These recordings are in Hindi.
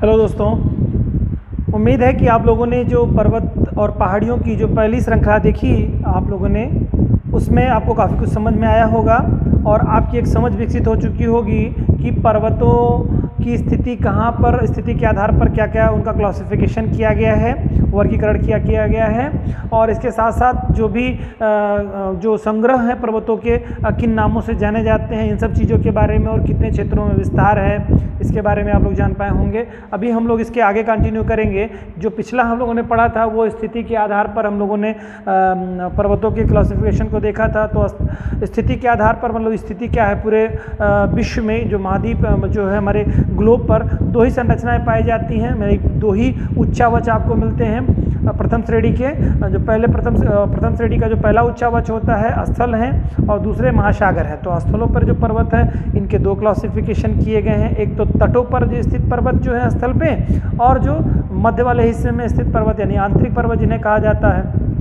हेलो दोस्तों, उम्मीद है कि आप लोगों ने जो पर्वत और पहाड़ियों की जो पहली श्रृंखला देखी आप लोगों ने, उसमें आपको काफ़ी कुछ समझ में आया होगा और आपकी एक समझ विकसित हो चुकी होगी कि पर्वतों की स्थिति कहाँ पर, स्थिति के आधार पर क्या क्या उनका क्लासिफिकेशन किया गया है, वर्गीकरण किया गया है। और इसके साथ साथ जो भी जो संग्रह है पर्वतों के किन नामों से जाने जाते हैं, इन सब चीज़ों के बारे में और कितने क्षेत्रों में विस्तार है, इसके बारे में आप लोग जान पाए होंगे। अभी हम लोग इसके आगे कंटिन्यू करेंगे। जो पिछला हम लोगों ने पढ़ा था वो स्थिति के आधार पर हम लोगों ने पर्वतों के क्लासिफिकेशन को देखा था। तो स्थिति के आधार पर मतलब स्थिति क्या है, पूरे विश्व में जो महाद्वीप जो है हमारे ग्लोब पर दो ही संरचनाएं पाई जाती हैं, दो ही उच्चावच आपको मिलते हैं। प्रथम श्रेणी के जो पहले प्रथम श्रेणी का जो पहला उच्चावच होता है स्थल है और दूसरे महासागर है। तो स्थलों पर जो पर्वत है इनके दो क्लासिफिकेशन किए गए हैं, एक तो तटों पर जो स्थित पर्वत जो है स्थल पे, और जो मध्य वाले हिस्से में स्थित पर्वत यानी आंतरिक पर्वत जिन्हें कहा जाता है।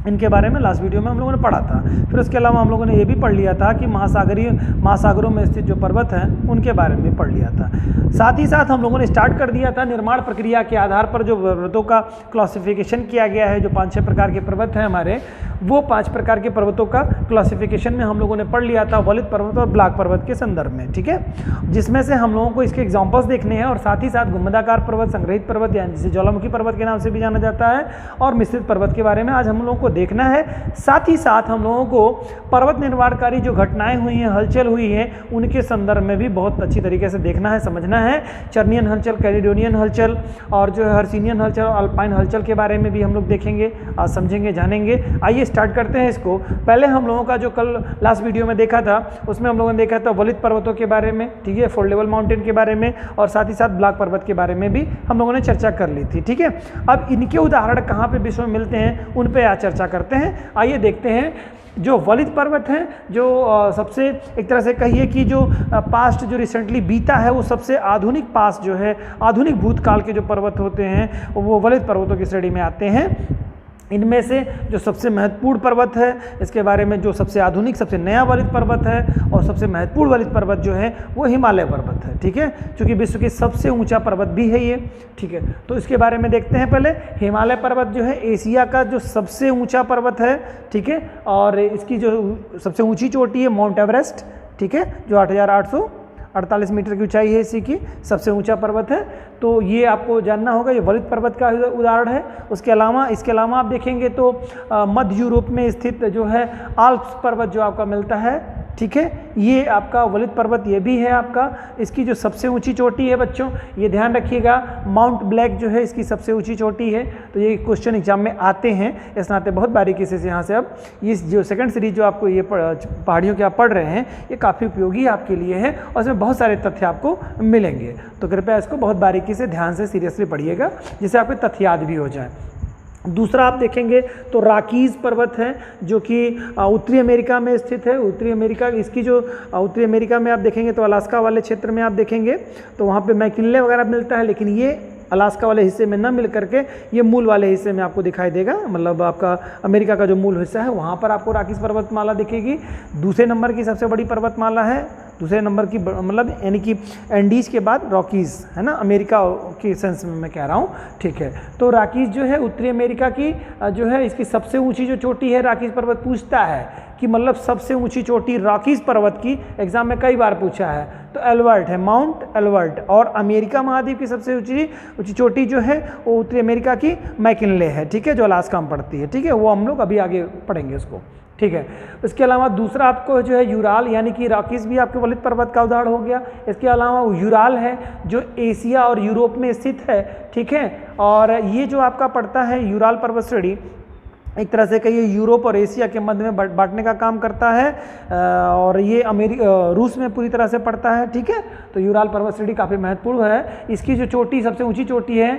इनके बारे में लास्ट वीडियो में हम लोगों ने पढ़ा था। फिर उसके अलावा हम लोगों ने ये भी पढ़ लिया था कि महासागरों में स्थित जो पर्वत हैं उनके बारे में पढ़ लिया था। साथ ही साथ हम लोगों ने स्टार्ट कर दिया था निर्माण प्रक्रिया के आधार पर जो पर्वतों का क्लासिफिकेशन किया गया है। जो 5-6 प्रकार के पर्वत हैं हमारे, वो 5 प्रकार के पर्वतों का क्लासिफिकेशन में हम लोगों ने पढ़ लिया था वलित पर्वत और ब्लॉक पर्वत के संदर्भ में, ठीक है। जिसमें से हम लोगों को इसके एग्जाम्पल्स देखने हैं और साथ ही साथ गुंबदाकार पर्वत, संग्रहित पर्वत यानी जिसे ज्वालामुखी पर्वत के नाम से भी जाना जाता है, और मिश्रित पर्वत के बारे में आज हम लोगों को देखना है। साथ ही साथ हम लोगों को पर्वत निर्माणकारी जो घटनाएं हुई हैं, हलचल हुई है, उनके संदर्भ में भी बहुत अच्छी तरीके से देखना है, समझना है। चर्नियन हलचल, कैलिडोनियन हलचल और जो है हर्सिनियन हलचल, अल्पाइन हलचल के बारे में भी हम लोग देखेंगे, आज समझेंगे, जानेंगे। आइए स्टार्ट करते हैं इसको। पहले हम लोगों का जो कल लास्ट वीडियो में देखा था उसमें हम लोगों ने देखा था वलित पर्वतों के बारे में, ठीक है, फोल्डेबल माउंटेन के बारे में, और साथ ही साथ ब्लॉक पर्वत के बारे में भी हम लोगों ने चर्चा कर ली थी, ठीक है। अब इनके उदाहरण कहाँ पे विश्व में मिलते हैं उन पे आज चर्चा करते हैं। आइए देखते हैं। जो वलित पर्वत हैं, जो सबसे एक तरह से कहिए कि जो पास्ट जो रिसेंटली बीता है, वो सबसे आधुनिक पास्ट जो है, आधुनिक भूतकाल के जो पर्वत होते हैं वो वलित पर्वतों की श्रेणी में आते हैं। इनमें से जो सबसे महत्वपूर्ण पर्वत है, इसके बारे में जो सबसे आधुनिक, सबसे नया वलित पर्वत है और सबसे महत्वपूर्ण वलित पर्वत जो है वो हिमालय पर्वत है, ठीक है, क्योंकि विश्व की सबसे ऊंचा पर्वत भी है ये, ठीक है। तो इसके बारे में देखते हैं। पहले हिमालय पर्वत जो है एशिया का जो सबसे ऊंचा पर्वत है, ठीक है, और इसकी जो सबसे ऊंची चोटी है माउंट एवरेस्ट, ठीक है, जो 8,848 मीटर की ऊंचाई है, इसी की सबसे ऊंचा पर्वत है। तो ये आपको जानना होगा, ये वलित पर्वत का उदाहरण है। इसके अलावा आप देखेंगे तो मध्य यूरोप में स्थित जो है आल्प्स पर्वत जो आपका मिलता है, ठीक है, ये आपका वलित पर्वत ये भी है आपका। इसकी जो सबसे ऊंची चोटी है बच्चों, ये ध्यान रखिएगा, माउंट ब्लैक जो है इसकी सबसे ऊंची चोटी है। तो ये क्वेश्चन एग्जाम में आते हैं, इस नाते बहुत बारीकी से यहाँ से अब ये जो सेकंड सीरीज जो आपको ये पहाड़ियों के आप पढ़ रहे हैं, ये काफ़ी उपयोगी आपके लिए है और इसमें बहुत सारे तथ्य आपको मिलेंगे। तो कृपया इसको बहुत बारीकी से, ध्यान से, सीरियसली पढ़िएगा, जिससे आपके तथ्य याद भी हो जाए। दूसरा आप देखेंगे तो रॉकीज पर्वत है, जो कि उत्तरी अमेरिका में स्थित है। उत्तरी अमेरिका, इसकी जो उत्तरी अमेरिका में आप देखेंगे तो अलास्का वाले क्षेत्र में आप देखेंगे तो वहाँ पे मैकिनले वगैरह मिलता है, लेकिन ये अलास्का वाले हिस्से में न मिल करके ये मूल वाले हिस्से में आपको दिखाई देगा। मतलब आपका अमेरिका का जो मूल हिस्सा है वहाँ पर आपको रॉकीज पर्वतमाला दिखेगी। दूसरे नंबर की सबसे बड़ी पर्वतमाला है, दूसरे नंबर की मतलब यानी कि एंडीज के बाद रॉकीज़ है ना, अमेरिका के सेंस में मैं कह रहा हूँ, ठीक है। तो रॉकीज़ जो है उत्तरी अमेरिका की जो है इसकी सबसे ऊंची जो चोटी है, रॉकीज़ पर्वत पूछता है कि मतलब सबसे ऊंची चोटी रॉकीज़ पर्वत की, एग्जाम में कई बार पूछा है, तो एल्बर्ट है, माउंट एल्बर्ट। और अमेरिका महाद्वीप की सबसे ऊंची चोटी जो है वो उत्तरी अमेरिका की मैकिनले है, ठीक है, जो अलास्का में पड़ती है, ठीक है। वो हम लोग अभी आगे पढ़ेंगे उसको, ठीक है। इसके अलावा दूसरा आपको जो है यूराल, यानी कि रॉकीज भी आपके वलित पर्वत का उदाहरण हो गया। इसके अलावा यूराल है जो एशिया और यूरोप में स्थित है, ठीक है। और ये जो आपका पड़ता है यूराल पर्वत श्रेणी, एक तरह से कहिए यूरोप और एशिया के मध्य में बांटने का काम करता है, और ये रूस में पूरी तरह से पड़ता है, ठीक है। तो यूराल पर्वत श्रेणी काफ़ी महत्वपूर्ण है। इसकी जो चोटी, सबसे ऊंची चोटी है,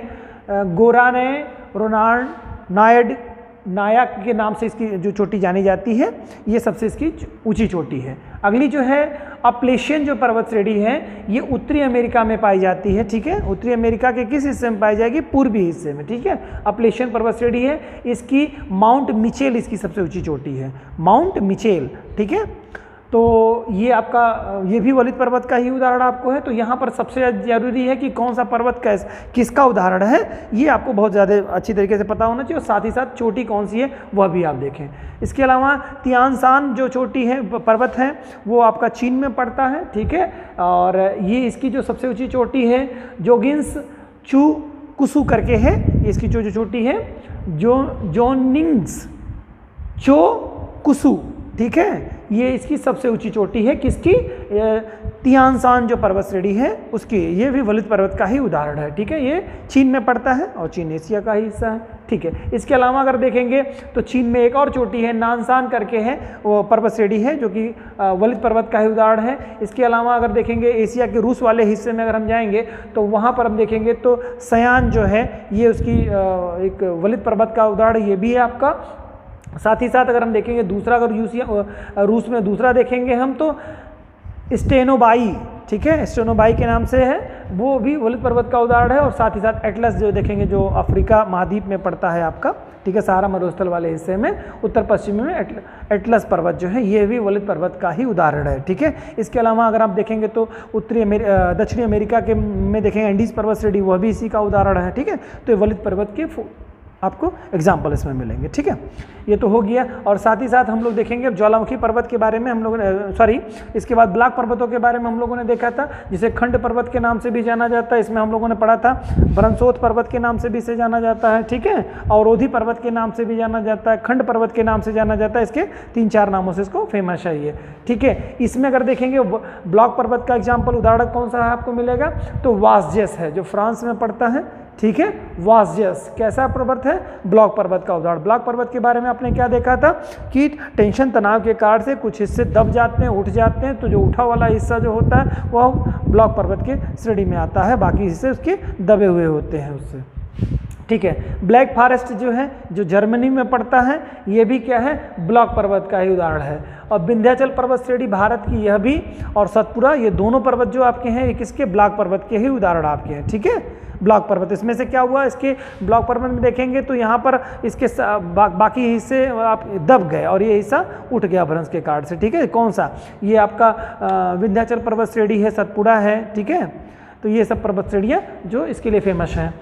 गोराने रोनाल्ड नायक के नाम से इसकी जो चोटी जानी जाती है, ये सबसे इसकी ऊंची चोटी है। अगली जो है अपलेशियन जो पर्वत श्रेणी है, ये उत्तरी अमेरिका में पाई जाती है, ठीक है। उत्तरी अमेरिका के किस हिस्से में पाई जाएगी? पूर्वी हिस्से में, ठीक है। अपलेशियन पर्वत श्रेणी है, इसकी माउंट मिचेल इसकी सबसे ऊंची चोटी है, माउंट मिचेल, ठीक है। तो ये आपका ये भी वलित पर्वत का ही उदाहरण आपको है। तो यहाँ पर सबसे जरूरी है कि कौन सा पर्वत किसका उदाहरण है, ये आपको बहुत ज़्यादा अच्छी तरीके से पता होना चाहिए, और साथ ही साथ चोटी कौन सी है वह भी आप देखें। इसके अलावा तियानसान जो चोटी है पर्वत है वो आपका चीन में पड़ता है, ठीक है। और ये इसकी जो सबसे ऊंची चोटी है जोगिंस चू कुसू करके है, इसकी जो चोटी है जोनिंग्स चो कुसू, ठीक है। ये इसकी सबसे ऊंची चोटी है किसकी, तियानसान जो पर्वत श्रेणी है उसकी। ये भी वलित पर्वत का ही उदाहरण है, ठीक है। ये चीन में पड़ता है और चीन एशिया का ही हिस्सा है, ठीक है। इसके अलावा अगर देखेंगे तो चीन में एक और चोटी है नानसान करके है, वो पर्वत श्रेणी है जो कि वलित पर्वत का ही उदाहरण है। इसके अलावा अगर देखेंगे एशिया के रूस वाले हिस्से में अगर हम जाएंगे तो वहाँ पर हम देखेंगे तो सयान जो है ये उसकी एक वलित पर्वत का उदाहरण ये भी है आपका। साथ ही साथ अगर हम देखेंगे दूसरा, अगर रूस में दूसरा देखेंगे हम तो स्टेनोबाई, ठीक है, स्टेनोबाई के नाम से है, वो भी वलित पर्वत का उदाहरण है। और साथ ही साथ एटलस जो देखेंगे जो अफ्रीका महाद्वीप में पड़ता है आपका, ठीक है, सहारा मरुस्थल वाले हिस्से में उत्तर पश्चिमी में एटलस पर्वत जो है ये भी वलित पर्वत का ही उदाहरण है, ठीक है। इसके अलावा अगर आप देखेंगे तो दक्षिणी अमेरिका के में देखेंगे एंडीज पर्वत श्रेणी, वह भी इसी का उदाहरण है, ठीक है। तो ये वलित पर्वत के आपको एग्जाम्पल इसमें मिलेंगे, ठीक है। ये तो हो गया। और साथ ही साथ हम लोग देखेंगे ज्वालामुखी पर्वत के बारे में हम लोगों ने इसके बाद ब्लॉक पर्वतों के बारे में हम लोगों ने देखा था, जिसे खंड पर्वत के नाम से भी जाना जाता है। इसमें हम लोगों ने पढ़ा था ब्रह्मसोत पर्वत के नाम से भी इसे जाना जाता है, ठीक है। अवरोधी पर्वत के नाम से भी जाना जाता है, खंड पर्वत के नाम से जाना जाता है। इसके 3-4 नामों से इसको फेमस है ये, ठीक है। इसमें अगर देखेंगे ब्लॉक पर्वत का एग्जाम्पल उदाहरण कौन सा है आपको मिलेगा, तो वासजेस है जो फ्रांस में पड़ता है, ठीक है। वासजेस कैसा पर्वत है, ब्लॉक पर्वत का उदाहरण। ब्लॉक पर्वत के बारे में आपने क्या देखा था कि टेंशन तनाव के कारण से कुछ हिस्से दब जाते हैं, उठ जाते हैं, तो जो उठा वाला हिस्सा जो होता है वह ब्लॉक पर्वत के श्रेणी में आता है, बाकी हिस्से उसके दबे हुए होते हैं उससे, ठीक है। ब्लैक फॉरेस्ट जो है जो जर्मनी में पड़ता है ये भी क्या है, ब्लॉक पर्वत का ही उदाहरण है। और विंध्याचल पर्वत श्रेणी भारत की यह भी, और सतपुरा, ये दोनों पर्वत जो आपके हैं ये किसके, ब्लॉक पर्वत के ही उदाहरण आपके हैं, ठीक है। ब्लॉक पर्वत, इसमें से क्या हुआ, इसके ब्लॉक पर्वत में देखेंगे तो यहाँ पर इसके बाकी हिस्से आप दब गए और ये हिस्सा उठ गया भ्रंश के कारण से, ठीक है। कौन सा, ये आपका विंध्याचल पर्वत श्रेणी है, सतपुड़ा है, ठीक है। तो ये सब पर्वत श्रेणियाँ जो इसके लिए फेमस हैं।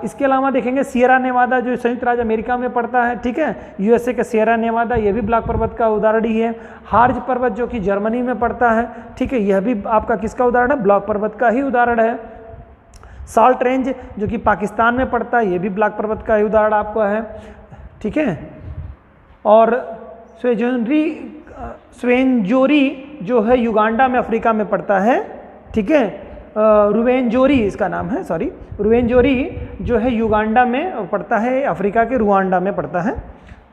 इसके अलावा देखेंगे सियरा नेवादा जो संयुक्त राज्य अमेरिका में पड़ता है, ठीक है। यूएसए का सियरा नेवादा ये भी ब्लॉक पर्वत का उदाहरण ही है। हार्ज पर्वत जो कि जर्मनी में पड़ता है, ठीक है, यह भी आपका किसका उदाहरण है, ब्लॉक पर्वत का ही उदाहरण है। साल्ट रेंज जो कि पाकिस्तान में पड़ता है ये भी ब्लॉक पर्वत का ही उदाहरण आपको है, ठीक है। और स्वेंजोरी जो है युगांडा में अफ्रीका में पड़ता है, ठीक है। रुवेंजोरी इसका नाम है, रुवेंजोरी जो है युगांडा में पड़ता है, अफ्रीका के रुवांडा में पड़ता है।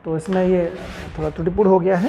तो इसमें ये थोड़ा त्रुटिपूर्ण हो गया है।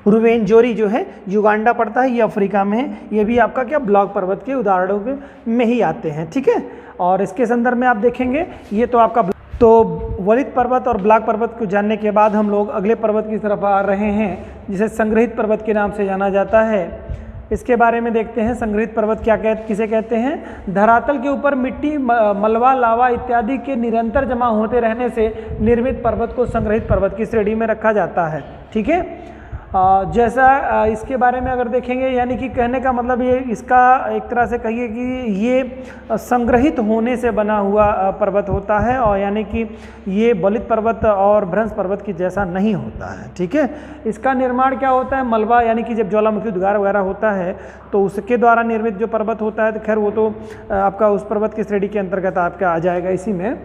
रुवेंजोरी जो है युगांडा पड़ता है, ये अफ्रीका में है। ये भी आपका क्या, ब्लॉक पर्वत के उदाहरणों में ही आते हैं, ठीक है। और इसके संदर्भ में आप देखेंगे ये तो आपका, तो वलित पर्वत और ब्लॉक पर्वत को जानने के बाद हम लोग अगले पर्वत की तरफ आ रहे हैं जिसे संग्रहित पर्वत के नाम से जाना जाता है। इसके बारे में देखते हैं। संग्रहित पर्वत किसे कहते हैं, धरातल के ऊपर मिट्टी, मलबा, लावा इत्यादि के निरंतर जमा होते रहने से निर्मित पर्वत को संग्रहित पर्वत की श्रेणी में रखा जाता है, ठीक है। जैसा इसके बारे में अगर देखेंगे, यानी कि कहने का मतलब ये, इसका एक तरह से कहिए कि ये संग्रहित होने से बना हुआ पर्वत होता है, और यानी कि ये वलित पर्वत और भ्रंश पर्वत की जैसा नहीं होता है, ठीक है। इसका निर्माण क्या होता है, मलबा, यानी कि जब ज्वालामुखी उद्गार वगैरह होता है तो उसके द्वारा निर्मित जो पर्वत होता है, तो खैर वो तो आपका उस पर्वत की श्रेणी के अंतर्गत आपका आ जाएगा इसी में।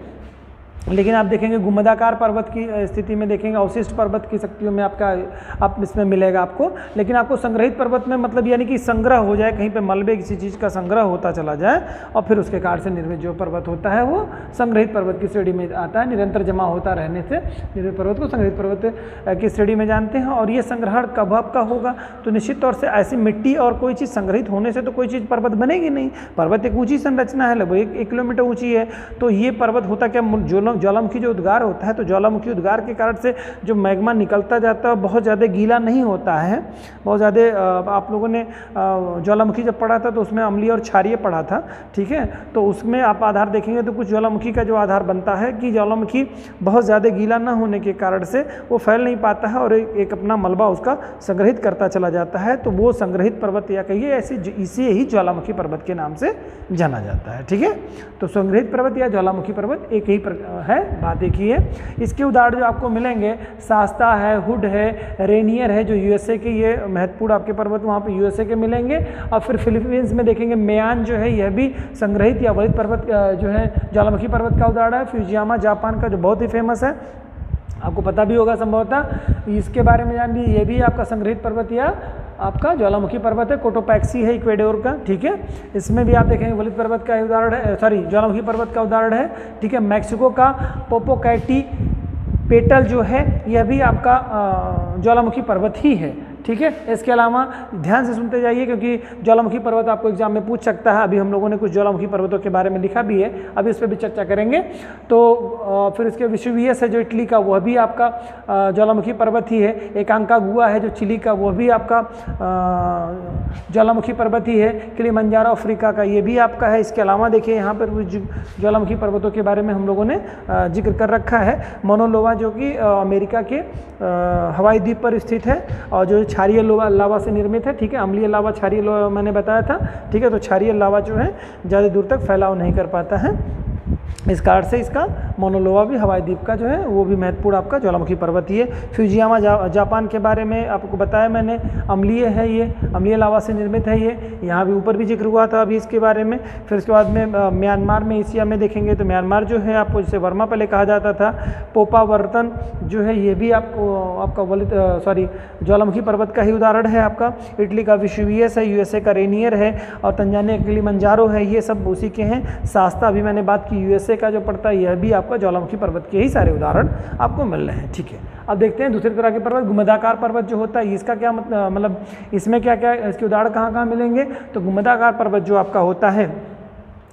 लेकिन आप देखेंगे गुम्बदाकार पर्वत की स्थिति में देखेंगे अवशिष्ट पर्वत की शक्तियों में आप इसमें मिलेगा आपको। लेकिन आपको संग्रहित पर्वत में मतलब यानी कि संग्रह हो जाए, कहीं पे मलबे किसी चीज़ का संग्रह होता चला जाए और फिर उसके कारण से निर्मित जो पर्वत होता है वो संग्रहित पर्वत की श्रेणी में आता है। निरंतर जमा होता रहने से निर्मित पर्वत को संग्रहित पर्वत की श्रेणी में जानते हैं। और ये संग्रहण कब का होगा, तो निश्चित तौर से ऐसी मिट्टी और कोई चीज़ संग्रहित होने से तो कोई चीज़ पर्वत बनेगी नहीं। पर्वत एक ऊँची संरचना है, लगभग 1 किलोमीटर ऊँची है, तो ये पर्वत होता क्या, जो ज्वालामुखी जो उद्गार होता है, तो ज्वालामुखी उद्गार के कारण से जो मैग्मा निकलता जाता है बहुत ज़्यादा गीला नहीं होता है। बहुत ज़्यादा आप लोगों ने ज्वालामुखी जब पढ़ा था तो उसमें अम्लीय और क्षारीय पढ़ा था, ठीक है। तो उसमें आप आधार देखेंगे तो कुछ ज्वालामुखी का जो आधार बनता है कि ज्वालामुखी बहुत ज़्यादा गीला न होने के कारण से वो फैल नहीं पाता है और एक अपना मलबा उसका संग्रहित करता चला जाता है, तो वो संग्रहित पर्वत या कहिए ऐसे इसे ही ज्वालामुखी पर्वत के नाम से जाना जाता है, ठीक है। तो संग्रहित पर्वत या ज्वालामुखी पर्वत एक ही है, बात एक ही है। इसके उदाहरण जो आपको मिलेंगे शास्ता है, हुड है, रेनियर है जो यूएसए के, ये महत्वपूर्ण आपके पर्वत वहाँ पे यूएसए के मिलेंगे। और फिर फिलीपींस में देखेंगे मेयान जो है, यह भी संग्रहित या वलित पर्वत जो है ज्वालामुखी पर्वत का उदाहरण है। फ्यूजियामा जापान का जो बहुत ही फेमस है, आपको पता भी होगा संभवतः, इसके बारे में जान लीजिए, ये भी आपका संग्रहित पर्वत या आपका ज्वालामुखी पर्वत है। कोटोपैक्सी है इक्वेडोर का, ठीक है। इसमें भी आप देखेंगे वलित पर्वत का उदाहरण है, सॉरी ज्वालामुखी पर्वत का उदाहरण है, ठीक है। मैक्सिको का पोपोकैटीपेटल जो है यह भी आपका ज्वालामुखी पर्वत ही है, ठीक है। इसके अलावा ध्यान से सुनते जाइए क्योंकि ज्वालामुखी पर्वत आपको एग्जाम में पूछ सकता है। अभी हम लोगों ने कुछ ज्वालामुखी पर्वतों के बारे में लिखा भी है, अभी इस पर भी चर्चा करेंगे। तो फिर इसके विशुवियस है जो इटली का, वह भी आपका ज्वालामुखी पर्वत ही है। एकांकागुआ है जो चिली का, वह भी आपका ज्वालामुखी पर्वत ही है। किलिमंजारो अफ्रीका का, ये भी आपका है। इसके अलावा देखिए यहाँ पर ज्वालामुखी पर्वतों के बारे में हम लोगों ने जिक्र कर रखा है। मोनोलोवा जो कि अमेरिका के हवाई द्वीप पर स्थित है और जो क्षारीय लावा से निर्मित है, ठीक है। अम्लीय लावा, क्षारीय लावा मैंने बताया था, ठीक है। तो क्षारीय लावा जो है ज़्यादा दूर तक फैलाव नहीं कर पाता है, इस कारण से इसका मोनोलोवा भी हवाई द्वीप का जो है वो भी महत्वपूर्ण आपका ज्वालामुखी पर्वत ही है। फ्यूजियामा जापान के बारे में आपको बताया मैंने, अम्लीय है, ये अम्लीय लावा से निर्मित है, ये यहाँ भी ऊपर भी जिक्र हुआ था अभी इसके बारे में। फिर उसके बाद में म्यांमार में, एशिया में देखेंगे तो म्यांमार जो है आपको जिसे वर्मा पहले कहा जाता था, पोपावर्तन जो है ये भी आपका ज्वालामुखी पर्वत का ही उदाहरण है आपका। इटली का विशुवियस है, यूएसए का रेनियर है और तंजानिया किलिमंजारो है, ये सब उसी के हैं। शास्ता भी मैंने बात की यूएसए का जो पड़ता है, यह भी आपका ज्वालामुखी पर्वत के ही सारे उदाहरण आपको मिल रहे हैं, ठीक है। अब देखते हैं दूसरी तरह के पर्वत, गुम्बदाकार पर्वत जो होता है, इसका क्या मतलब इसमें क्या क्या इसके उदाहरण कहाँ कहाँ मिलेंगे। तो गुम्बदाकार पर्वत जो आपका होता है,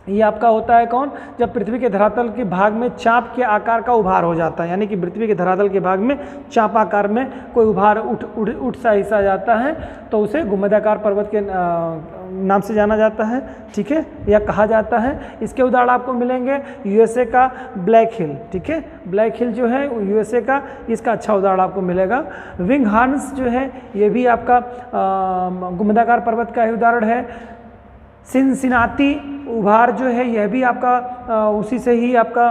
ये आपका होता है कौन, जब पृथ्वी के धरातल के भाग में चाप के आकार का उभार हो जाता है, यानी कि पृथ्वी के धरातल के भाग में चाप आकार में कोई उभार उठ सा हिस्सा जाता है, तो उसे गुम्बदाकार पर्वत के नाम से जाना जाता है, ठीक है, या कहा जाता है। इसके उदाहरण आपको मिलेंगे यूएसए का ब्लैक हिल, ठीक है। ब्लैक हिल जो है यूएसए का, इसका अच्छा उदाहरण आपको मिलेगा। विंग हॉर्न्स जो है ये भी आपका गुम्बदाकार पर्वत का ही उदाहरण है। सिनसिनाती उभार जो है यह भी आपका उसी से ही आपका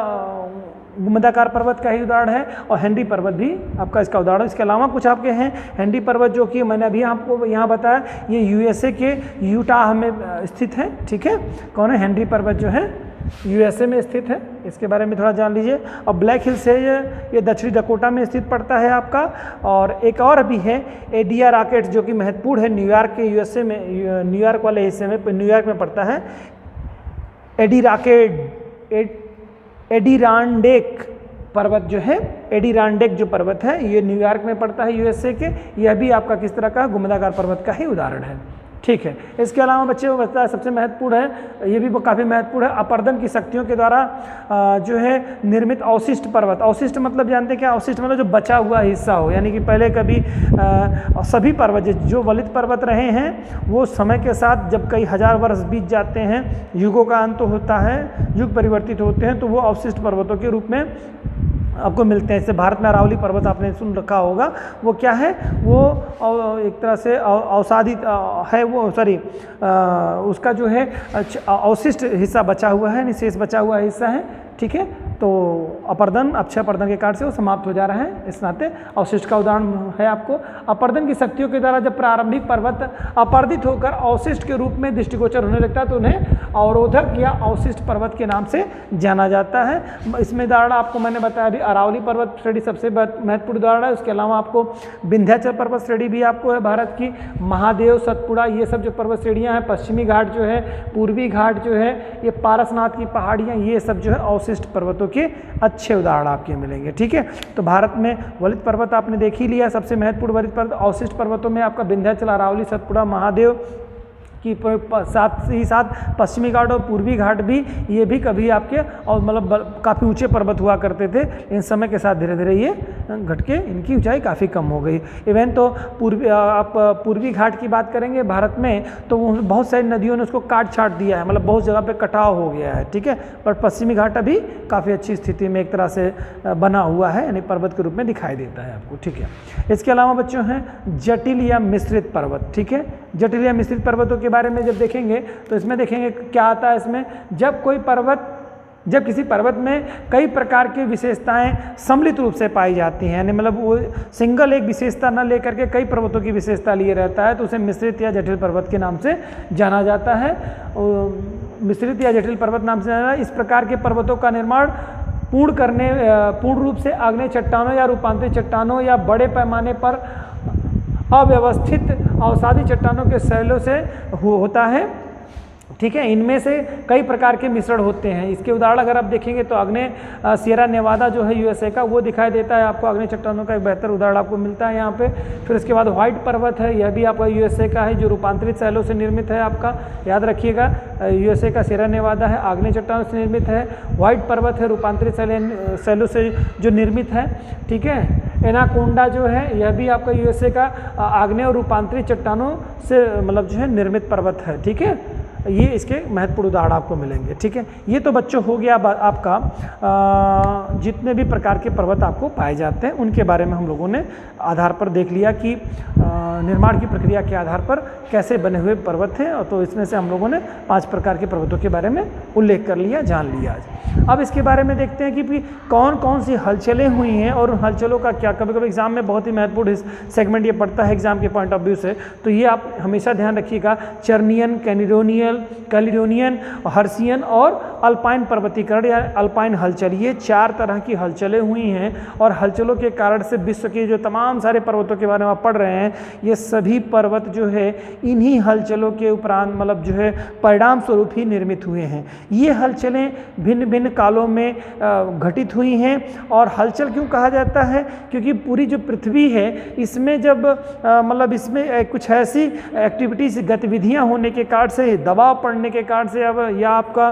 गुम्बदाकार पर्वत का ही उदाहरण है। और हेनरी पर्वत भी आपका इसका उदाहरण। इसके अलावा कुछ आपके हैं हेनरी पर्वत जो कि मैंने अभी आपको यहाँ बताया, ये यूएसए के यूटाह में स्थित है, ठीक है। कौन है, हेनरी पर्वत जो है यूएसए में स्थित है, इसके बारे में थोड़ा जान लीजिए। और ब्लैक हिल्स है ये दक्षिणी डकोटा में स्थित पड़ता है आपका। और एक और भी है एडिया रॉकेट जो कि महत्वपूर्ण है, न्यूयॉर्क के यूएसए में, न्यूयॉर्क वाले हिस्से में, न्यूयॉर्क में पड़ता है। एडिरांडेक पर्वत जो है, एडिरांडेक जो पर्वत है ये न्यूयॉर्क में पड़ता है यूएसए के, यह भी आपका किस तरह का गुम्बदाकार पर्वत का ही उदाहरण है, ठीक है। इसके अलावा बच्चे को बताया सबसे महत्वपूर्ण है, ये भी काफ़ी महत्वपूर्ण है, अपर्दन की शक्तियों के द्वारा जो है निर्मित अवशिष्ट पर्वत। अवशिष्ट मतलब जानते हैं क्या, अवशिष्ट मतलब जो बचा हुआ हिस्सा हो, यानी कि पहले कभी सभी पर्वत जो वलित पर्वत रहे हैं वो समय के साथ जब कई हजार वर्ष बीत जाते हैं, युगों का अंत होता है, युग परिवर्तित होते हैं, तो वो अवशिष्ट पर्वतों के रूप में आपको मिलते हैं। जैसे भारत में अरावली पर्वत आपने सुन रखा होगा, वो क्या है, वो एक तरह से अवसादित है, वो उसका जो है अवशिष्ट हिस्सा बचा हुआ है, निशेष बचा हुआ हिस्सा है, ठीक है। तो अपर्दन, अक्षय अपर्दन के कारण से वो समाप्त हो जा रहा है, इस नाते अवशिष्ट का उदाहरण है आपको। अपर्दन की शक्तियों के द्वारा जब प्रारंभिक पर्वत अपर्दित होकर अवशिष्ट के रूप में दृष्टिगोचर होने लगता है तो उन्हें अवरोधक या अवशिष्ट पर्वत के नाम से जाना जाता है। इसमें उदाहरण आपको मैंने बताया अभी, अरावली पर्वत श्रेणी सबसे महत्वपूर्ण उदाहरण है। उसके अलावा आपको विंध्याचल पर्वत श्रेणी भी आपको है भारत की, महादेव, सतपुड़ा, ये सब जो पर्वत श्रेणियाँ हैं, पश्चिमी घाट जो है, पूर्वी घाट जो है, ये पारसनाथ की पहाड़ियाँ, ये सब जो है अवशिष्ट पर्वतों के अच्छे उदाहरण आपके मिलेंगे, ठीक है। तो भारत में वलित पर्वत आपने देख ही लिया, सबसे महत्वपूर्ण वलित पर्वत। अवशिष्ट पर्वतों में आपका विंध्याचल, अरावली, सतपुड़ा, महादेव, कि साथ ही साथ पश्चिमी घाट और पूर्वी घाट भी ये भी कभी आपके और मतलब काफ़ी ऊंचे पर्वत हुआ करते थे। इन समय के साथ धीरे धीरे ये घट के इनकी ऊंचाई काफ़ी कम हो गई। इवन तो पूर्वी घाट की बात करेंगे भारत में तो बहुत सारी नदियों ने उसको काट छाट दिया है, मतलब बहुत जगह पे कटाव हो गया है, ठीक है। पर पश्चिमी घाट अभी काफ़ी अच्छी स्थिति में एक तरह से बना हुआ है, यानी पर्वत के रूप में दिखाई देता है आपको, ठीक है। इसके अलावा बच्चों हैं जटिल या मिश्रित पर्वत, ठीक है। जटिल या मिश्रित पर्वतों के बारे में जब देखेंगे तो इसमें देखेंगे क्या आता है इसमें, जब किसी पर्वत में कई प्रकार की विशेषताएं सम्मिलित रूप से पाई जाती हैं, यानी मतलब वो सिंगल एक विशेषता न लेकर के कई पर्वतों की विशेषता लिए रहता है, तो उसे मिश्रित या जटिल पर्वत के नाम से जाना जाता है। मिश्रित या जटिल पर्वत नाम से जाना। इस प्रकार के पर्वतों का निर्माण पूर्ण रूप से आग्नेय चट्टानों या रूपांतरित चट्टानों या बड़े पैमाने पर अव्यवस्थित अवसादी चट्टानों के शैलों से होता है, ठीक है। इनमें से कई प्रकार के मिश्रण होते हैं। इसके उदाहरण अगर आप देखेंगे तो आग्नेय सियरा नेवादा जो है यूएसए का, वो दिखाई देता है आपको, आग्नेय चट्टानों का एक बेहतर उदाहरण आपको मिलता है यहाँ पे। फिर उसके बाद व्हाइट पर्वत है, यह भी आपका यूएसए का है, जो रूपांतरित शैलों से निर्मित है आपका, याद रखिएगा। यूएसए का सियरा नेवादा है, आग्नेय चट्टानों से निर्मित है। व्हाइट पर्वत है, रूपांतरित शैलों से जो निर्मित है, ठीक है। एनाकोंडा जो है यह भी आपका यूएसए का आग्नेय और रूपांतरित चट्टानों से मतलब जो है निर्मित पर्वत है, ठीक है। ये इसके महत्वपूर्ण उदाहरण आपको मिलेंगे, ठीक है। ये तो बच्चों हो गया आपका जितने भी प्रकार के पर्वत आपको पाए जाते हैं उनके बारे में हम लोगों ने आधार पर देख लिया कि निर्माण की प्रक्रिया के आधार पर कैसे बने हुए पर्वत हैं। और तो इसमें से हम लोगों ने 5 प्रकार के पर्वतों के बारे में उल्लेख कर लिया, जान लिया आज। अब इसके बारे में देखते हैं कि कौन कौन सी हलचलें हुई हैं और उन हलचलों का क्या, कभी कभी एग्जाम में बहुत ही महत्वपूर्ण सेगमेंट ये पड़ता है एग्जाम के पॉइंट ऑफ व्यू से, तो ये आप हमेशा ध्यान रखिएगा। चर्नियन, कैलिडोनियन, हर्सियन और अल्पाइन पर्वतीकरण या अल्पाइन हलचल, ये 4 तरह की हलचलें हुई हैं। और हलचलों के कारण से विश्व के जो तमाम सारे पर्वतों के बारे में आप पढ़ रहे हैं, ये सभी पर्वत जो है इन्हीं हलचलों के उपरांत मतलब जो है परिणाम स्वरूप ही निर्मित हुए हैं। ये हलचलें भिन्न भिन्न कालों में घटित हुई हैं। और हलचल क्यों कहा जाता है, क्योंकि पूरी जो पृथ्वी है इसमें जब मतलब इसमें कुछ ऐसी एक्टिविटीज गतिविधियां होने के कारण से, दबाव पड़ने के कारण से, अब या आपका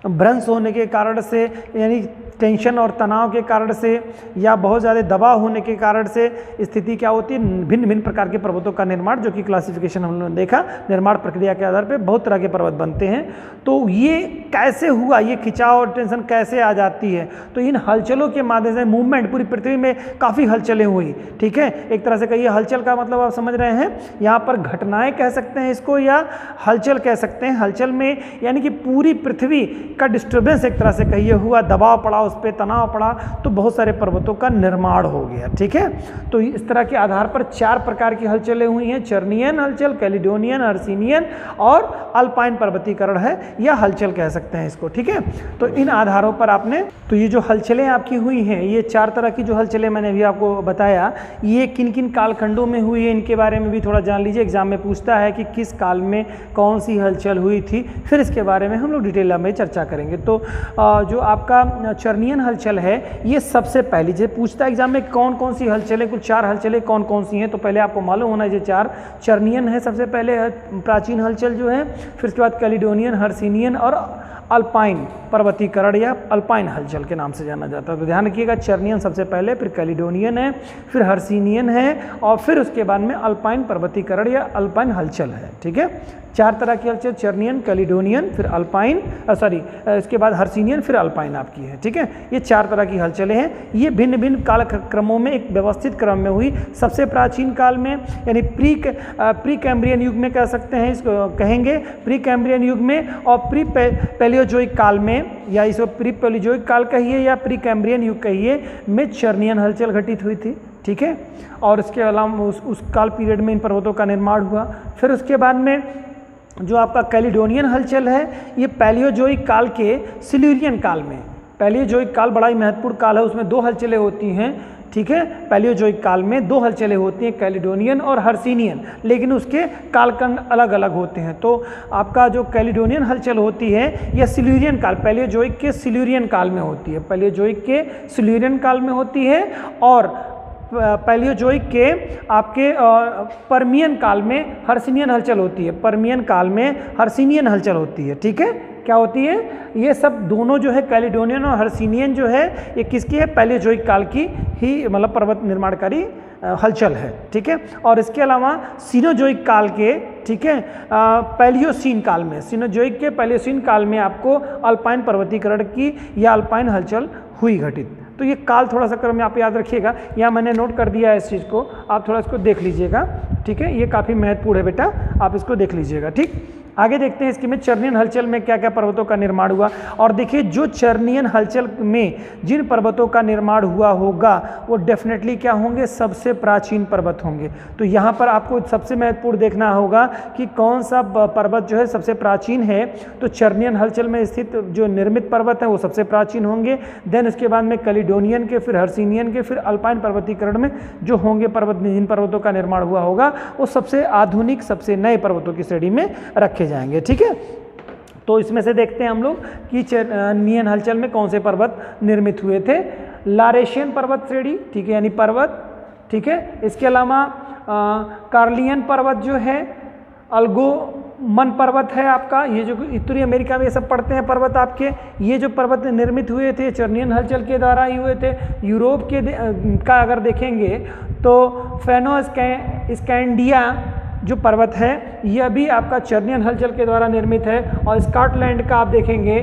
भ्रंश होने के कारण से, यानी टेंशन और तनाव के कारण से, या बहुत ज़्यादा दबाव होने के कारण से स्थिति क्या होती है, भिन्न भिन्न प्रकार के पर्वतों का निर्माण, जो कि क्लासिफिकेशन हमने देखा, निर्माण प्रक्रिया के आधार पर बहुत तरह के पर्वत बनते हैं। तो ये कैसे हुआ, ये खिंचाव और टेंशन कैसे आ जाती है, तो इन हलचलों के माध्यम से मूवमेंट, पूरी पृथ्वी में काफ़ी हलचलें हुई, ठीक है। एक तरह से कहिए हलचल का मतलब आप समझ रहे हैं, यहाँ पर घटनाएं कह सकते हैं इसको या हलचल कह सकते हैं। हलचल में यानी कि पूरी पृथ्वी का डिस्टर्बेंस एक तरह से कहिए हुआ, दबाव पड़ा, उस पर तनाव पड़ा, तो बहुत सारे पर्वतों का निर्माण हो गया, ठीक है। तो इस तरह के आधार पर 4 प्रकार की हलचलें हुई हैं, चर्नियन हलचल, कैलिडोनियन, हर्सिनियन और अल्पाइन पर्वतीकरण है, या हलचल कह सकते हैं इसको, ठीक है। तो इन आधारों पर आपने, तो ये जो हलचलें आपकी हुई हैं, ये 4 तरह की जो हलचलें मैंने अभी आपको बताया, ये किन किन कालखंडों में हुई है, इनके बारे में भी थोड़ा जान लीजिए। एग्जाम में पूछता है कि किस काल में कौन सी हलचल हुई थी, फिर इसके बारे में हम लोग डिटेल में चर्चा करेंगे। तो जो आपका चर्नियन हलचल है, ये सबसे पहली जो पूछता है एग्जाम में कौन कौन सी हलचलें, कुल 4 हलचलें कौन कौन सी हैं, तो पहले आपको मालूम होना चाहिए 4। चर्नियन है सबसे पहले, प्राचीन हलचल जो है, फिर उसके बाद कैलिडोनियन, हर्सिनियन और अल्पाइन पर्वतीकरण या अल्पाइन हलचल के नाम से जाना जाता है। तो ध्यान रखिएगा, चर्नियन सबसे पहले, फिर कैलिडोनियन है, फिर हर्सिनियन है, और फिर उसके बाद में अल्पाइन पर्वतीकरण या अल्पाइन हलचल है, ठीक है। 4 तरह की हलचल, चर्नियन, कैलिडोनियन, फिर अल्पाइन, इसके बाद हर्सिनियन, फिर अल्पाइन आपकी है, ठीक है। ये 4 तरह की हलचलें हैं। ये भिन्न भिन्न काल क्रमों में एक व्यवस्थित क्रम में हुई। सबसे प्राचीन काल में, यानी प्री कैम्ब्रियन युग में कह सकते हैं, इसको कहेंगे प्री कैम्ब्रियन युग में, और प्री पैलियोजोइक काल में, या इसको प्री पैलियोजोइक काल कहिए या प्री कैम्ब्रियन युग कहिए, में चर्नियन हलचल घटित हुई थी, ठीक है। और इसके अलावा उस काल पीरियड में इन पर्वतों का निर्माण हुआ। फिर उसके बाद में जो आपका कैलिडोनियन हलचल है, ये पैलियोजोइक काल के सिल्यूरियन काल में, पैलियोजोइक काल बड़ा ही महत्वपूर्ण काल है, उसमें 2 हलचलें होती हैं, ठीक है। पैलियोजोइक काल में 2 हलचलें होती हैं, कैलिडोनियन और हर्सिनियन, लेकिन उसके कालखंड अलग अलग होते हैं। तो आपका जो कैलिडोनियन हलचल होती है, यह सिल्यूरियन काल, पैलियोजोइक के सिल्यूरियन काल में होती है, पैलियोजोइक के सिल्यूरियन काल में होती है। और पैलियोजोइक के आपके पर्मियन काल में हर्सिनियन हलचल होती है, पर्मियन काल में हर्सिनियन हलचल होती है। ठीक है, क्या होती है? ये सब दोनों जो है कैलिडोनियन और हर्सिनियन जो है ये किसकी है? पैलियोजोइक काल की ही मतलब पर्वत निर्माणकारी हलचल है। ठीक है, और इसके अलावा सीनोजोइक काल के, ठीक है, पैलियोसीन काल में, सीनोजोइक के पैलियोसीन काल में आपको अल्पाइन पर्वतीकरण की या अल्पाइन हलचल हुई घटित। तो ये काल थोड़ा सा क्रम आप याद रखिएगा, यहाँ मैंने नोट कर दिया है इस चीज़ को, आप थोड़ा इसको देख लीजिएगा। ठीक है, ये काफ़ी महत्वपूर्ण है बेटा, आप इसको देख लीजिएगा। ठीक, आगे देखते हैं इसके में चर्नियन हलचल में क्या क्या पर्वतों का निर्माण हुआ। और देखिए जो चर्नियन हलचल में जिन पर्वतों का निर्माण हुआ होगा वो डेफिनेटली क्या होंगे? सबसे प्राचीन पर्वत होंगे। तो यहाँ पर आपको सबसे महत्वपूर्ण देखना होगा कि कौन सा पर्वत जो है सबसे प्राचीन है। तो चर्नियन हलचल में स्थित जो निर्मित पर्वत है वो सबसे प्राचीन होंगे। देन उसके बाद में कैलिडोनियन के, फिर हर्सिनियन के, फिर अल्पाइन पर्वतीकरण में जो होंगे पर्वत, जिन पर्वतों का निर्माण हुआ होगा वो सबसे आधुनिक, सबसे नए पर्वतों की श्रेणी में रखे जाएंगे। ठीक है, तो इसमें से देखते हैं हम लोग कि चर्नियन हलचल में कौन से पर्वत निर्मित हुए थे। लारेशियन पर्वत श्रेणी, ठीक है, यानी पर्वत। ठीक है, इसके अलावा कार्लियन पर्वत जो है, अल्गोमन पर्वत है आपका, ये जो उत्तरी अमेरिका में ये सब पड़ते हैं पर्वत आपके, ये जो पर्वत निर्मित हुए थे चर्नियन हलचल के द्वारा ही हुए थे। यूरोप के का अगर देखेंगे तो फेनोस्कैंडिया जो पर्वत है यह भी आपका चर्नियन हलचल के द्वारा निर्मित है। और स्कॉटलैंड का आप देखेंगे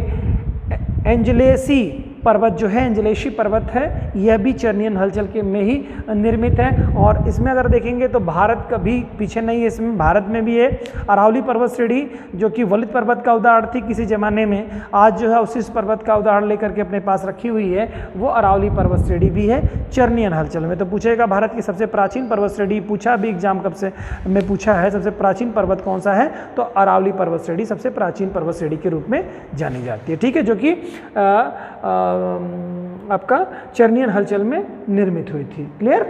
एंजलेसी पर्वत जो है, एंजलेसी पर्वत है, यह भी चर्नियन हलचल के में ही निर्मित है। और इसमें अगर देखेंगे तो भारत का भी पीछे नहीं है, इसमें भारत में भी है अरावली पर्वत श्रेणी जो कि वलित पर्वत का उदाहरण थी किसी ज़माने में, आज जो है उसी पर्वत का उदाहरण लेकर के अपने पास रखी हुई है, वो अरावली पर्वत श्रेणी भी है चर्नियन हलचल में। तो पूछेगा भारत की सबसे प्राचीन पर्वत श्रेणी, पूछा भी एग्जाम कब से में पूछा है सबसे प्राचीन पर्वत कौन सा है, तो अरावली पर्वत श्रेणी सबसे प्राचीन पर्वत श्रेणी के रूप में जानी जाती है। ठीक है, जो कि आपका चर्नियन हलचल में निर्मित हुई थी। क्लियर?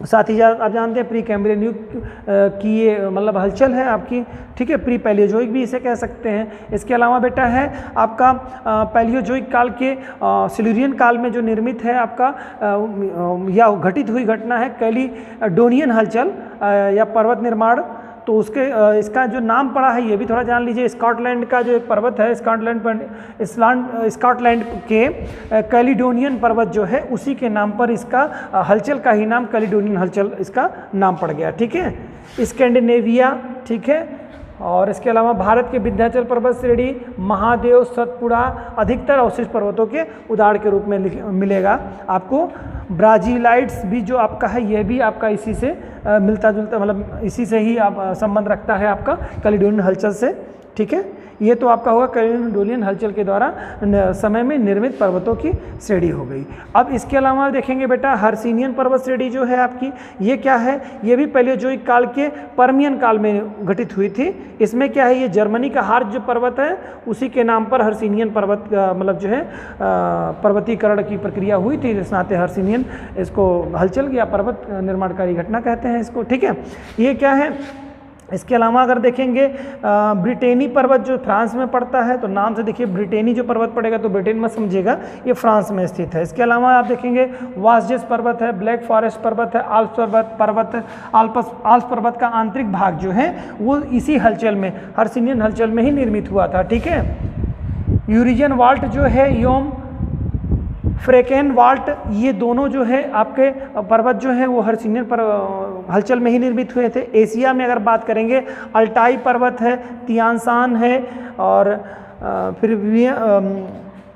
साथ ही आप जानते हैं प्री कैम्ब्रियन युग की ये मतलब हलचल है आपकी। ठीक है, प्री पैलियोजोइक भी इसे कह सकते हैं। इसके अलावा बेटा है आपका पैलियोजोइक काल के सिल्यूरियन काल में जो निर्मित है आपका या घटित हुई घटना है कैलिडोनियन हलचल या पर्वत निर्माण। तो उसके इसका जो नाम पड़ा है ये भी थोड़ा जान लीजिए। स्कॉटलैंड का जो एक पर्वत है, स्कॉटलैंड के कैलिडोनियन पर्वत जो है उसी के नाम पर इसका हलचल का ही नाम कैलिडोनियन हलचल इसका नाम पड़ गया। ठीक है, स्कैंडिनेविया। ठीक है, और इसके अलावा भारत के विंध्याचल पर्वत श्रेणी, महादेव, सतपुड़ा अधिकतर अवशिष्ट पर्वतों के उदाहरण के रूप में मिलेगा आपको। ब्राजीलाइट्स भी जो आपका है यह भी आपका इसी से मिलता जुलता मतलब इसी से ही आप संबंध रखता है आपका कैलिडोनियन हलचल से। ठीक है, ये तो आपका होगा कैलिडोनियन हलचल के द्वारा समय में निर्मित पर्वतों की श्रेणी हो गई। अब इसके अलावा देखेंगे बेटा हर्सिनियन पर्वत श्रेणी जो है आपकी, ये क्या है? ये भी पैलियोजोइक काल के पर्मियन काल में घटित हुई थी। इसमें क्या है? ये जर्मनी का हार्ज जो पर्वत है उसी के नाम पर हर्सिनियन पर्वत मतलब जो है पर्वतीकरण की प्रक्रिया हुई थी, जिस नाते हर्सिनियन इसको हलचल या पर्वत निर्माणकारी घटना कहते हैं इसको। ठीक है, ये क्या है? इसके अलावा अगर देखेंगे ब्रिटेनी पर्वत जो फ्रांस में पड़ता है, तो नाम से देखिए ब्रिटेनी जो पर्वत पड़ेगा तो ब्रिटेन में समझिएगा ये फ्रांस में स्थित है। इसके अलावा आप देखेंगे वासजेस पर्वत है, ब्लैक फॉरेस्ट पर्वत है, आल्प्स पर्वत का आंतरिक भाग जो है वो इसी हलचल में हर्सिनियन हलचल में ही निर्मित हुआ था। ठीक है, यूरिजियन वाल्ट जो है योम फ्रेकेन वाल्ट, ये दोनों जो है आपके पर्वत जो है वो हर्सिनियन पर हलचल में ही निर्मित हुए थे। एशिया में अगर बात करेंगे अल्टाई पर्वत है, तियानसान है, और फिर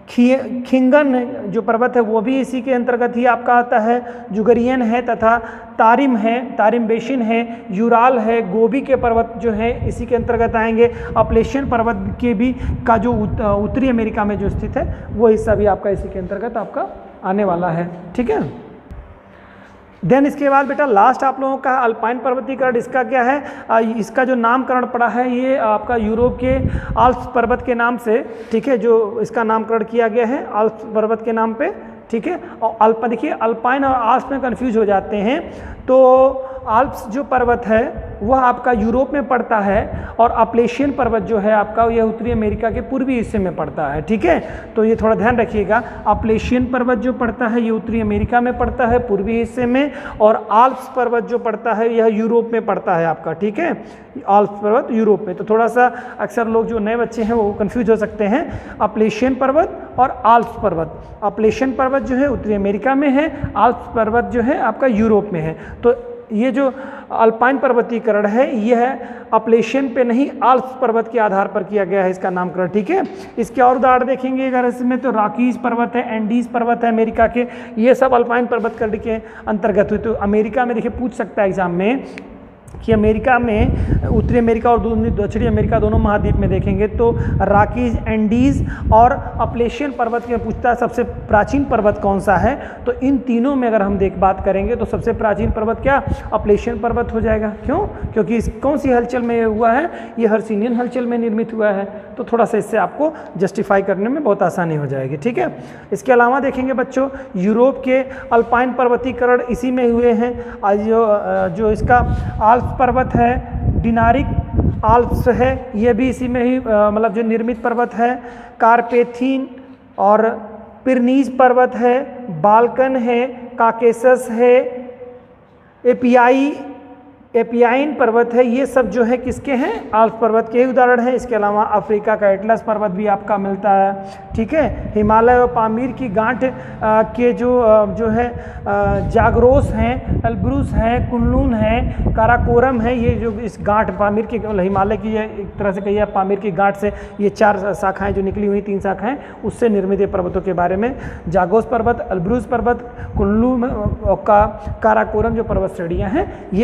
खिंगन जो पर्वत है वो भी इसी के अंतर्गत ही आपका आता है। जुगरियन है तथा तारिम है, तारिम बेसिन है, यूराल है, गोबी के पर्वत जो है इसी के अंतर्गत आएंगे। अपलेशियन पर्वत के भी का जो उत्तरी अमेरिका में जो स्थित है वो हिस्सा भी आपका इसी के अंतर्गत आपका आने वाला है। ठीक है, देन इसके बाद बेटा लास्ट आप लोगों का अल्पाइन पर्वतीकरण, इसका क्या है? इसका जो नामकरण पड़ा है ये आपका यूरोप के आल्प्स पर्वत के नाम से, ठीक है, जो इसका नामकरण किया गया है आल्प्स पर्वत के नाम पे। ठीक है, और देखिए अल्पाइन और आल्प्स में कंफ्यूज हो जाते हैं, तो आल्प्स जो पर्वत है वह आपका यूरोप में पड़ता है और अपलेशियन पर्वत जो है आपका यह उत्तरी अमेरिका के पूर्वी हिस्से में पड़ता है। ठीक है, तो ये थोड़ा ध्यान रखिएगा, अपलेशियन पर्वत जो पड़ता है ये उत्तरी अमेरिका में पड़ता है पूर्वी हिस्से में, और आल्प्स पर्वत जो पड़ता है यह यूरोप में पड़ता है आपका। ठीक है, आल्प्स पर्वत यूरोप में। तो थोड़ा सा अक्सर लोग जो नए बच्चे हैं वो कंफ्यूज हो सकते हैं, अपलेशियन पर्वत और आल्प्स पर्वत। अपलेशियन पर्वत जो है उत्तरी अमेरिका में है, आल्प्स पर्वत जो है आपका यूरोप में है। तो ये जो अल्पाइन पर्वतीकरण है यह अपलेशियन पे नहीं आल्प्स पर्वत के आधार पर किया गया है इसका नामकरण। ठीक है, इसके और उदाहरण देखेंगे अगर इसमें तो रॉकीज पर्वत है, एंडीज पर्वत है अमेरिका के, ये सब अल्पाइन पर्वतकर्ण के अंतर्गत हुए। तो अमेरिका में देखिए पूछ सकता है एग्जाम में कि अमेरिका में उत्तरी अमेरिका और दक्षिणी अमेरिका दोनों महाद्वीप में देखेंगे तो रॉकीज, एंडीज और अपलेशियन पर्वत में पूछता है सबसे प्राचीन पर्वत कौन सा है। तो इन तीनों में अगर हम बात करेंगे तो सबसे प्राचीन पर्वत क्या अपलेशियन पर्वत हो जाएगा। क्यों? क्योंकि इस कौन सी हलचल में हुआ है, ये हर्सिनियन हलचल में निर्मित हुआ है। तो थोड़ा सा इससे आपको जस्टिफाई करने में बहुत आसानी हो जाएगी। ठीक है, इसके अलावा देखेंगे बच्चों यूरोप के अल्पाइन पर्वतीकरण इसी में हुए हैं। जो इसका आल्प्स पर्वत है, डिनारिक आल्प्स है, यह भी इसी में ही मतलब जो निर्मित पर्वत है। कारपेथीन और पिरनीज पर्वत है, बाल्कन है, काकेसस है, एपियाइन पर्वत है, ये सब जो है किसके हैं आल्प्स पर्वत के ही उदाहरण हैं। इसके अलावा अफ्रीका का एटलस पर्वत भी आपका मिलता है। ठीक है, हिमालय और पामीर की गांठ के जो है जागरोस हैं, एल्ब्रूस हैं, कुनलुन है, काराकोरम है, ये जो इस गांठ पामीर की हिमालय की एक तरह से कहिए पामीर की गांठ से ये 4 शाखाएं जो निकली हुई 3 शाखाएं उससे निर्मित पर्वतों के बारे में जागोस पर्वत, एल्ब्रूस पर्वत, कुनलुन और काराकोरम जो पर्वत श्रेणियाँ हैं ये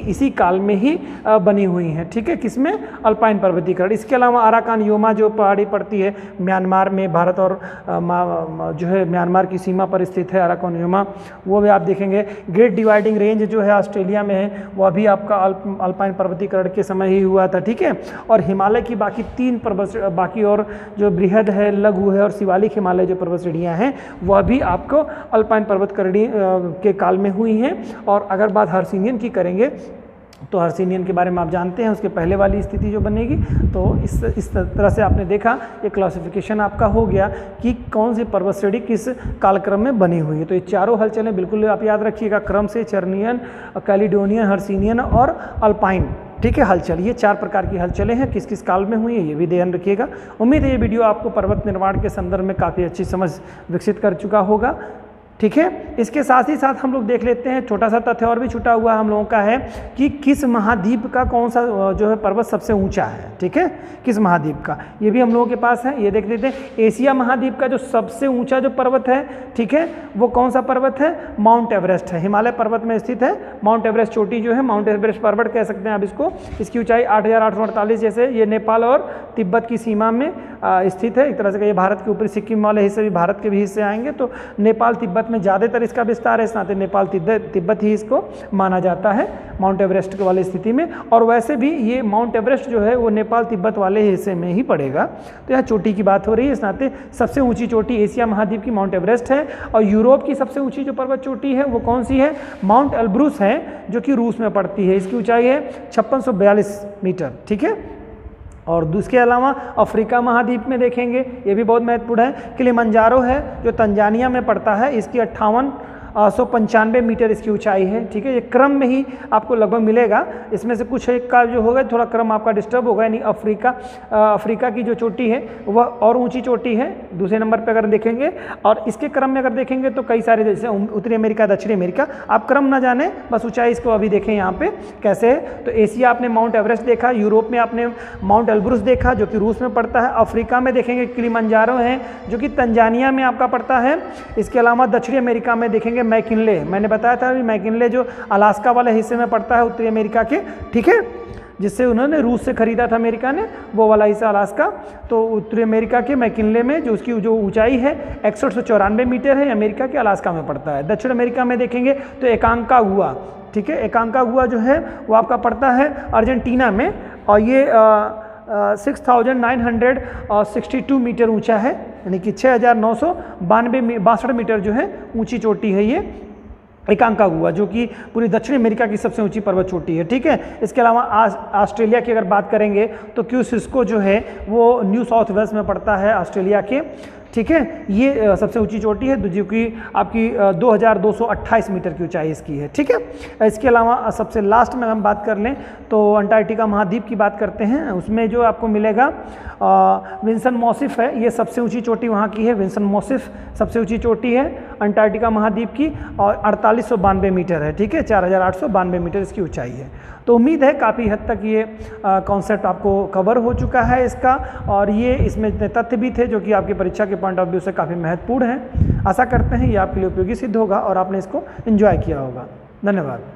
इसी काल में ही बनी हुई हैं। ठीक है, किसमें अल्पाइन पर्वतीकरण। इसके अलावा अराकान योमा जो पहाड़ी पड़ती है म्यांमार में, भारत और जो है म्यांमार की सीमा पर स्थित है अराकान योमा, वो भी आप देखेंगे। ग्रेट डिवाइडिंग रेंज जो है ऑस्ट्रेलिया में है वह भी आपका अल्पाइन पर्वतीकरण के समय ही हुआ था। ठीक है, और हिमालय की बाकी 3 पर्वत बाकी और जो बृहद है, लघु है और शिवालिक हिमालय जो पर्वत श्रेणियाँ हैं वह भी आपको अल्पाइन पर्वतकरणी के काल में हुई हैं। और अगर बात हर्सिनियन की करेंगे तो हर्सिनियन के बारे में आप जानते हैं उसके पहले वाली स्थिति जो बनेगी। तो इस तरह से आपने देखा ये क्लासिफिकेशन आपका हो गया कि कौन सी पर्वत श्रेणी किस कालक्रम में बनी हुई है। तो ये चारों हलचलें बिल्कुल आप याद रखिएगा क्रम से, चर्नियन, कैलिडोनियन, हर्सिनियन और अल्पाइन। ठीक है, हलचल ये 4 प्रकार की हलचलें हैं, किस किस काल में हुई है ये भी ध्यान रखिएगा। उम्मीद है ये वीडियो आपको पर्वत निर्माण के संदर्भ में काफ़ी अच्छी समझ विकसित कर चुका होगा। ठीक है, इसके साथ ही साथ हम लोग देख लेते हैं छोटा सा तथ्य और भी छूटा हुआ हम लोगों का है कि किस महाद्वीप का कौन सा जो है पर्वत सबसे ऊंचा है। ठीक है, किस महाद्वीप का, ये भी हम लोगों के पास है। ये देख लेते हैं एशिया महाद्वीप का जो सबसे ऊंचा जो पर्वत है, ठीक है, वो कौन सा पर्वत है, माउंट एवरेस्ट है, हिमालय पर्वत में स्थित है। माउंट एवरेस्ट चोटी जो है, माउंट एवरेस्ट पर्वत कह सकते हैं आप इसको। इसकी ऊंचाई 8,848, जैसे ये नेपाल और तिब्बत की सीमा में स्थित है। एक तरह से कहिए भारत के ऊपरी सिक्किम वाले हिस्से भी भारत के भी हिस्से आएंगे, तो नेपाल तिब्बत में ज़्यादातर इसका विस्तार है, इस नाते नेपाल तिब्बत ही इसको माना जाता है माउंट एवरेस्ट वाली स्थिति में। और वैसे भी ये माउंट एवरेस्ट जो है वो नेपाल तिब्बत वाले हिस्से में ही पड़ेगा। तो यहाँ चोटी की बात हो रही है, इस नाते सबसे ऊंची चोटी एशिया महाद्वीप की माउंट एवरेस्ट है। और यूरोप की सबसे ऊंची जो पर्वत चोटी है वो कौन सी है, माउंट एल्ब्रूस है, जो कि रूस में पड़ती है। इसकी ऊंचाई है 5642 मीटर। ठीक है, और इसके अलावा अफ्रीका महाद्वीप में देखेंगे, ये भी बहुत महत्वपूर्ण है, किलिमंजारो है जो तंजानिया में पड़ता है। इसकी 5895 मीटर इसकी ऊंचाई है। ठीक है, ये क्रम में ही आपको लगभग मिलेगा, इसमें से कुछ एक का जो होगा थोड़ा क्रम आपका डिस्टर्ब होगा। यानी अफ्रीका की जो चोटी है वह और ऊंची चोटी है, दूसरे नंबर पर अगर देखेंगे। और इसके क्रम में अगर देखेंगे तो कई सारे, जैसे उत्तरी अमेरिका, दक्षिणी अमेरिका, आप क्रम ना जाने, बस ऊंचाई इसको अभी देखें यहाँ पे कैसे है। तो एशिया आपने माउंट एवरेस्ट देखा, यूरोप में आपने माउंट एल्ब्रूस देखा जो कि रूस में पड़ता है, अफ्रीका में देखेंगे किलिमंजारो है जो कि तंजानिया में आपका पड़ता है। इसके अलावा दक्षिणी अमेरिका में देखेंगे मैकिनले, मैंने बताया था मैकिनले जो अलास्का वाले हिस्से में पड़ता है उत्तरी अमेरिका के। ठीक है, जिससे उन्होंने रूस से खरीदा था अमेरिका ने, वो वाला हिस्सा अलास्का। तो उत्तरी अमेरिका के मैकिनले में जो उसकी जो ऊंचाई है 6194 मीटर है, अमेरिका के अलास्का में पड़ता है। दक्षिण अमेरिका में देखेंगे तो एकांकागुआ, ठीक है, एकांकागुआ जो है वो आपका पड़ता है अर्जेंटीना में, और ये 6962 मीटर ऊंचा है, यानी कि 6962 मीटर जो है ऊंची चोटी है ये। एकांकागुआ, जो कि पूरी दक्षिण अमेरिका की सबसे ऊंची पर्वत चोटी है। ठीक है, इसके अलावा ऑस्ट्रेलिया की अगर बात करेंगे तो क्यूसिस्को जो है वो न्यू साउथ वेल्स में पड़ता है ऑस्ट्रेलिया के। ठीक है, ये सबसे ऊंची चोटी है जो कि आपकी 2228 मीटर की ऊंचाई इसकी है। ठीक है, इसके अलावा सबसे लास्ट में हम बात कर लें तो अंटार्कटिका महाद्वीप की बात करते हैं। उसमें जो आपको मिलेगा विंसन मॉसिफ है, ये सबसे ऊंची चोटी वहाँ की है। विंसन मॉसिफ सबसे ऊंची चोटी है अंटार्कटिका महाद्वीप की और 4892 मीटर है। ठीक है, 4892 मीटर इसकी ऊंचाई है। तो उम्मीद है काफ़ी हद तक ये कॉन्सेप्ट आपको कवर हो चुका है इसका, और ये इसमें इतने तथ्य भी थे जो कि आपकी परीक्षा के पॉइंट ऑफ व्यू से काफ़ी महत्वपूर्ण है। आशा करते हैं ये आपके लिए उपयोगी सिद्ध होगा और आपने इसको एंजॉय किया होगा। धन्यवाद।